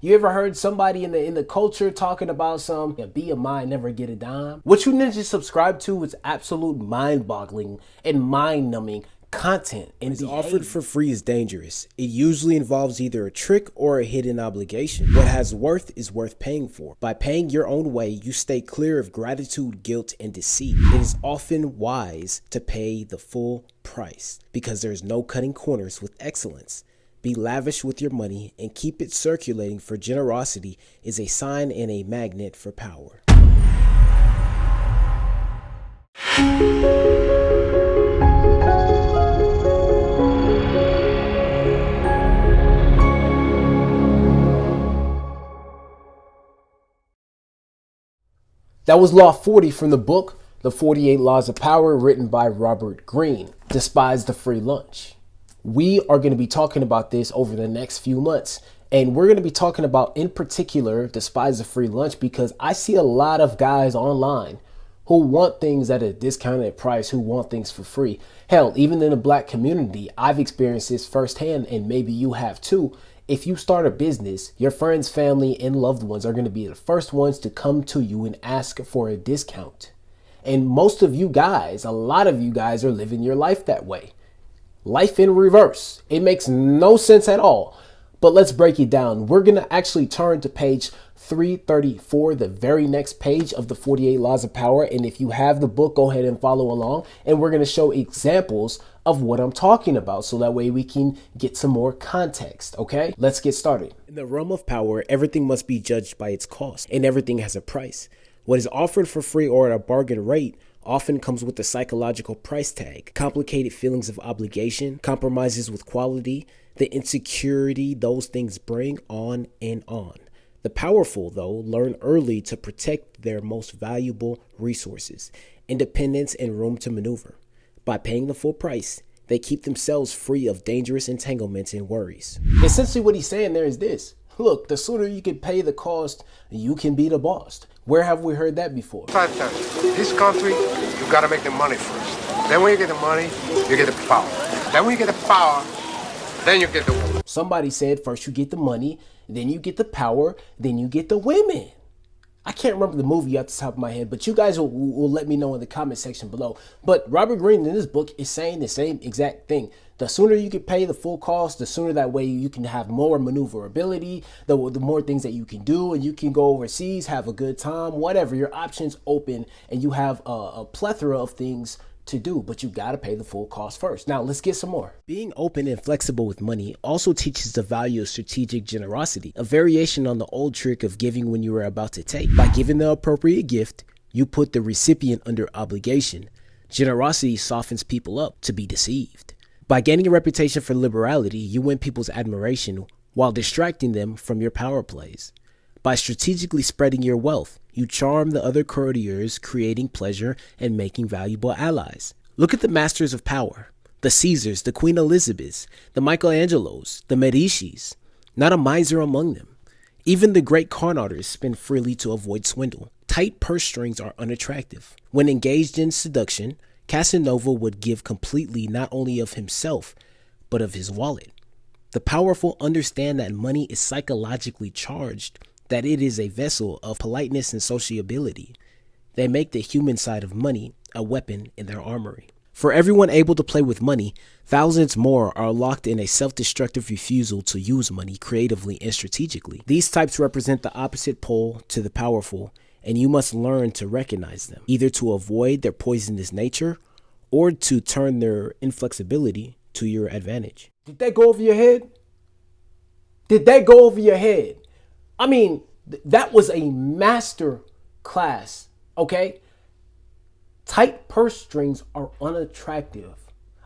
You ever heard somebody in the culture talking about some be a mind, never get a dime? What you ninjas subscribe to is absolute mind-boggling and mind-numbing content and What is offered for free is dangerous. It usually involves either a trick or a hidden obligation. What has worth is worth paying for. By paying your own way, you stay clear of gratitude, guilt, and deceit. It is often wise to pay the full price because there is no cutting corners with excellence. Be lavish with your money and keep it circulating, for generosity is a sign and a magnet for power. That was Law 40 from the book, The 48 Laws of Power, written by Robert Greene. Despise the free lunch. We are going to be talking about this over the next few months. And we're going to be talking about, in particular, despise the free lunch, because I see a lot of guys online who want things at a discounted price, who want things for free. Hell, even in the black community, I've experienced this firsthand, and maybe you have too. If you start a business, your friends, family, and loved ones are going to be the first ones to come to you and ask for a discount. And most of you guys, a lot of you guys are living your life that way. Life in reverse. It makes no sense at all. But let's break it down. We're going to actually turn to page 334, the very next page of the 48 Laws of Power. And if you have the book, go ahead and follow along. And we're going to show examples of what I'm talking about, so that way we can get some more context. Okay, let's get started. In the realm of power, everything must be judged by its cost, and everything has a price. What is offered for free or at a bargain rate often comes with a psychological price tag, complicated feelings of obligation, compromises with quality, the insecurity those things bring, on and on. The powerful, though, learn early to protect their most valuable resources, independence and room to maneuver. By paying the full price, they keep themselves free of dangerous entanglements and worries. Essentially what he's saying there is this. Look, the sooner you can pay the cost, you can be the boss. Where have we heard that before? Five times. This country, you gotta make the money first. Then when you get the money, you get the power. Then when you get the power, then you get the woman. Somebody said first you get the money, then you get the power, then you get the women. I can't remember the movie off the top of my head, but you guys will let me know in the comment section below. But Robert Greene in this book is saying the same exact thing. The sooner you can pay the full cost, the sooner that way you can have more maneuverability, the more things that you can do, and you can go overseas, have a good time, whatever. Your options open, and you have a plethora of things to do, but you got to pay the full cost first. Now let's get some more. Being open and flexible with money also teaches the value of strategic generosity, a variation on the old trick of giving when you are about to take. By giving the appropriate gift, you put the recipient under obligation. Generosity softens people up to be deceived. By gaining a reputation for liberality, you win people's admiration while distracting them from your power plays. By strategically spreading your wealth, you charm the other courtiers, creating pleasure and making valuable allies. Look at the masters of power, the Caesars, the Queen Elizabeths, the Michelangelos, the Medicis. Not a miser among them. Even the great con artists spend freely to avoid swindle. Tight purse strings are unattractive. When engaged in seduction, Casanova would give completely not only of himself, but of his wallet. The powerful understand that money is psychologically charged, that it is a vessel of politeness and sociability. They make the human side of money a weapon in their armory. For everyone able to play with money, thousands more are locked in a self-destructive refusal to use money creatively and strategically. These types represent the opposite pole to the powerful, and you must learn to recognize them, either to avoid their poisonous nature or to turn their inflexibility to your advantage. Did that go over your head? Did that go over your head? I mean, that was a master class, okay? Tight purse strings are unattractive.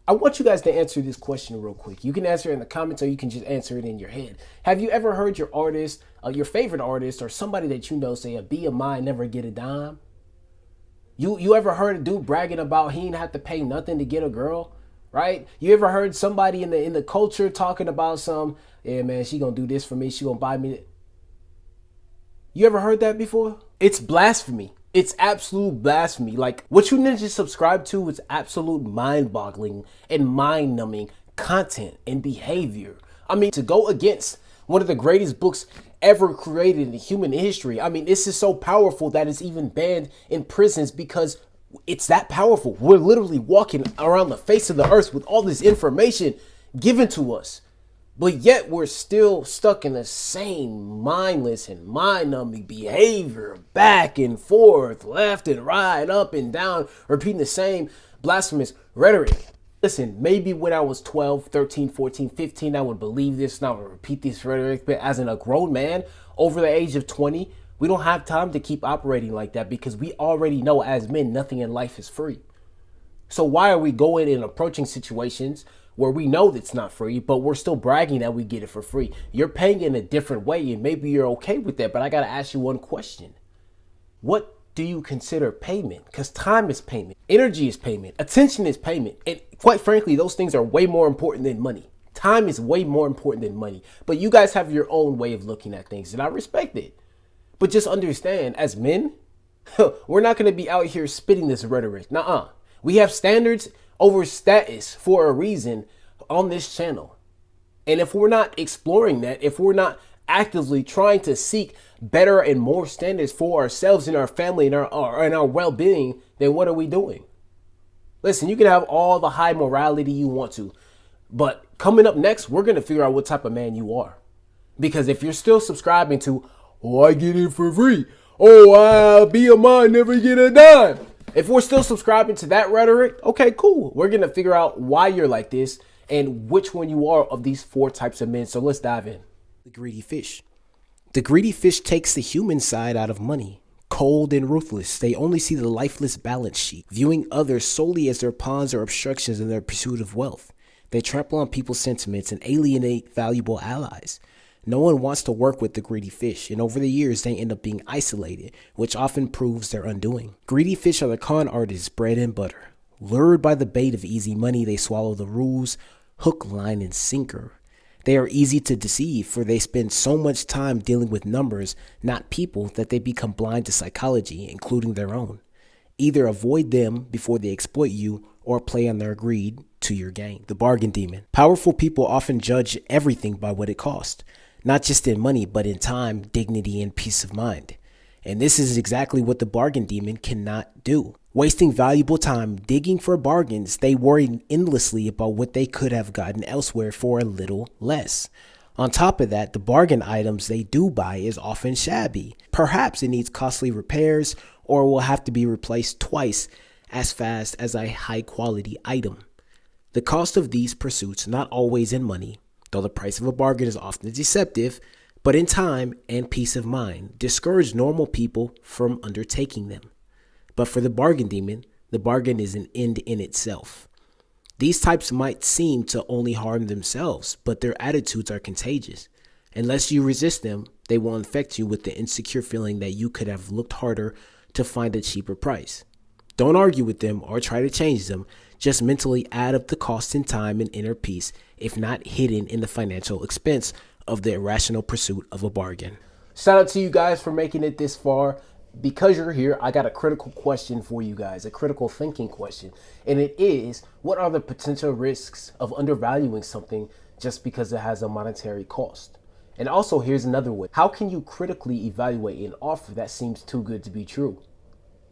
I want you guys to answer this question real quick. You can answer it in the comments, or you can just answer it in your head. Have you ever heard your artist, your favorite artist, or somebody that you know say, be a mind, never get a dime? You ever heard a dude bragging about he didn't have to pay nothing to get a girl, right? You ever heard somebody in the culture talking about yeah, man, she gonna do this for me, she gonna buy me. You ever heard that before? It's blasphemy. It's absolute blasphemy. Like, what you ninjas subscribe to is absolute mind-boggling and mind-numbing content and behavior. I mean, to go against one of the greatest books ever created in human history. I mean, this is so powerful that it's even banned in prisons because it's that powerful. We're literally walking around the face of the earth with all this information given to us. But yet we're still stuck in the same mindless and mind-numbing behavior, back and forth, left and right, up and down, repeating the same blasphemous rhetoric. Listen, maybe when I was 12, 13, 14, 15, I would believe this and I would repeat this rhetoric. But as a grown man, over the age of 20, we don't have time to keep operating like that because we already know as men, nothing in life is free. So why are we going and approaching situations where we know that's not free, but we're still bragging that we get it for free? You're paying in a different way and maybe you're okay with that, but I got to ask you one question. What do you consider payment? Because time is payment, energy is payment, attention is payment. And quite frankly, those things are way more important than money. Time is way more important than money. But you guys have your own way of looking at things, and I respect it. But just understand, as men, we're not going to be out here spitting this rhetoric. Nuh-uh. We have standards over status for a reason on this channel. And if we're not exploring that, if we're not actively trying to seek better and more standards for ourselves and our family and our well-being, then what are we doing? Listen, you can have all the high morality you want to, but coming up next, we're going to figure out what type of man you are. Because if you're still subscribing to, oh, I get it for free, oh, I'll be a man, never get a dime. If we're still subscribing to that rhetoric, okay, cool. We're going to figure out why you're like this and which one you are of these 4 types of men. So let's dive in. The greedy fish. The greedy fish takes the human side out of money. Cold and ruthless, they only see the lifeless balance sheet, viewing others solely as their pawns or obstructions in their pursuit of wealth. They trample on people's sentiments and alienate valuable allies. No one wants to work with the greedy fish, and over the years they end up being isolated, which often proves their undoing. Greedy fish are the con artists' bread and butter. Lured by the bait of easy money, they swallow the rules, hook, line, and sinker. They are easy to deceive, for they spend so much time dealing with numbers, not people, that they become blind to psychology, including their own. Either avoid them before they exploit you, or play on their greed to your gain. The bargain demon. Powerful people often judge everything by what it costs, not just in money, but in time, dignity, and peace of mind. And this is exactly what the bargain demon cannot do. Wasting valuable time digging for bargains, they worry endlessly about what they could have gotten elsewhere for a little less. On top of that, the bargain items they do buy is often shabby. Perhaps it needs costly repairs or will have to be replaced twice as fast as a high quality item. The cost of these pursuits, not always in money, though the price of a bargain is often deceptive, but in time and peace of mind, discourage normal people from undertaking them. But for the bargain demon, the bargain is an end in itself. These types might seem to only harm themselves, but their attitudes are contagious. Unless you resist them, they will infect you with the insecure feeling that you could have looked harder to find a cheaper price. Don't argue with them or try to change them. Just mentally add up the cost in time and inner peace, if not hidden in the financial expense of the irrational pursuit of a bargain. Shout out to you guys for making it this far. Because you're here, I got a critical question for you guys, a critical thinking question. And it is, what are the potential risks of undervaluing something just because it has a monetary cost? And also, here's another way. How can you critically evaluate an offer that seems too good to be true?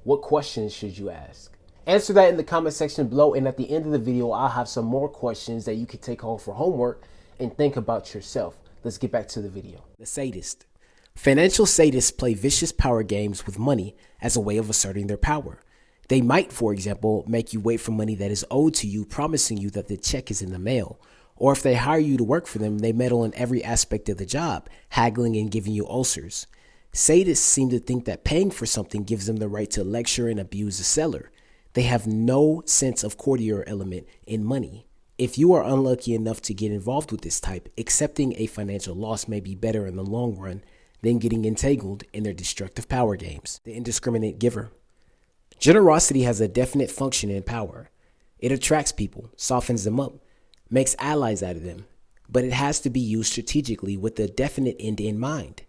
What questions should you ask? Answer that in the comment section below. And at the end of the video, I'll have some more questions that you can take home for homework and think about yourself. Let's get back to the video. The sadist. Financial sadists play vicious power games with money as a way of asserting their power. They might, for example, make you wait for money that is owed to you, promising you that the check is in the mail. Or if they hire you to work for them, they meddle in every aspect of the job, haggling and giving you ulcers. Sadists seem to think that paying for something gives them the right to lecture and abuse the seller. They have no sense of courtier element in money. If you are unlucky enough to get involved with this type, accepting a financial loss may be better in the long run than getting entangled in their destructive power games. The indiscriminate giver. Generosity has a definite function and power. It attracts people, softens them up, makes allies out of them, but it has to be used strategically with a definite end in mind.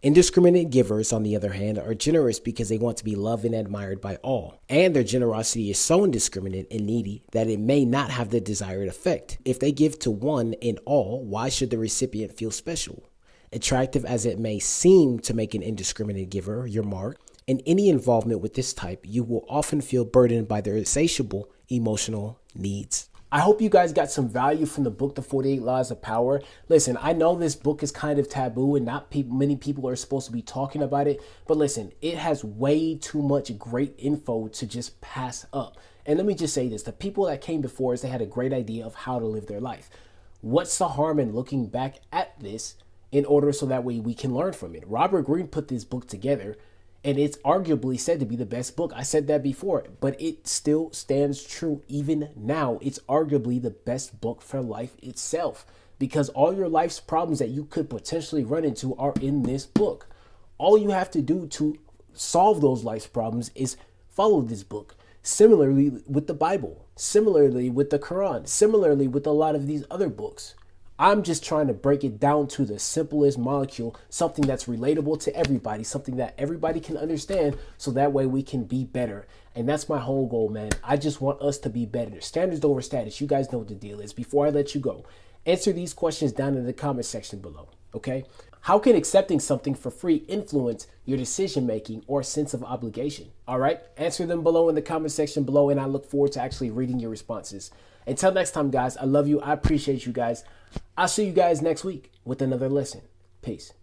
Indiscriminate givers, on the other hand, are generous because they want to be loved and admired by all, and their generosity is so indiscriminate and needy that it may not have the desired effect. If they give to one and all, why should the recipient feel special? Attractive as it may seem to make an indiscriminate giver your mark, in any involvement with this type, you will often feel burdened by their insatiable emotional needs. I hope you guys got some value from the book, The 48 Laws of Power. Listen, I know this book is kind of taboo and not many people are supposed to be talking about it. But listen, it has way too much great info to just pass up. And let me just say this. The people that came before us, they had a great idea of how to live their life. What's the harm in looking back at this in order so that way we can learn from it? Robert Greene put this book together, and it's arguably said to be the best book. I said that before, but it still stands true even now. It's arguably the best book for life itself, because all your life's problems that you could potentially run into are in this book. All you have to do to solve those life's problems is follow this book. Similarly with the Bible, similarly with the Quran, similarly with a lot of these other books. I'm just trying to break it down to the simplest molecule, something that's relatable to everybody, something that everybody can understand, so that way we can be better. And that's my whole goal, man. I just want us to be better. Standards over status. You guys know what the deal is. Before I let you go, answer these questions down in the comment section below, okay? How can accepting something for free influence your decision-making or sense of obligation? All right, answer them below in the comment section below, and I look forward to actually reading your responses. Until next time, guys, I love you. I appreciate you guys. I'll see you guys next week with another lesson. Peace.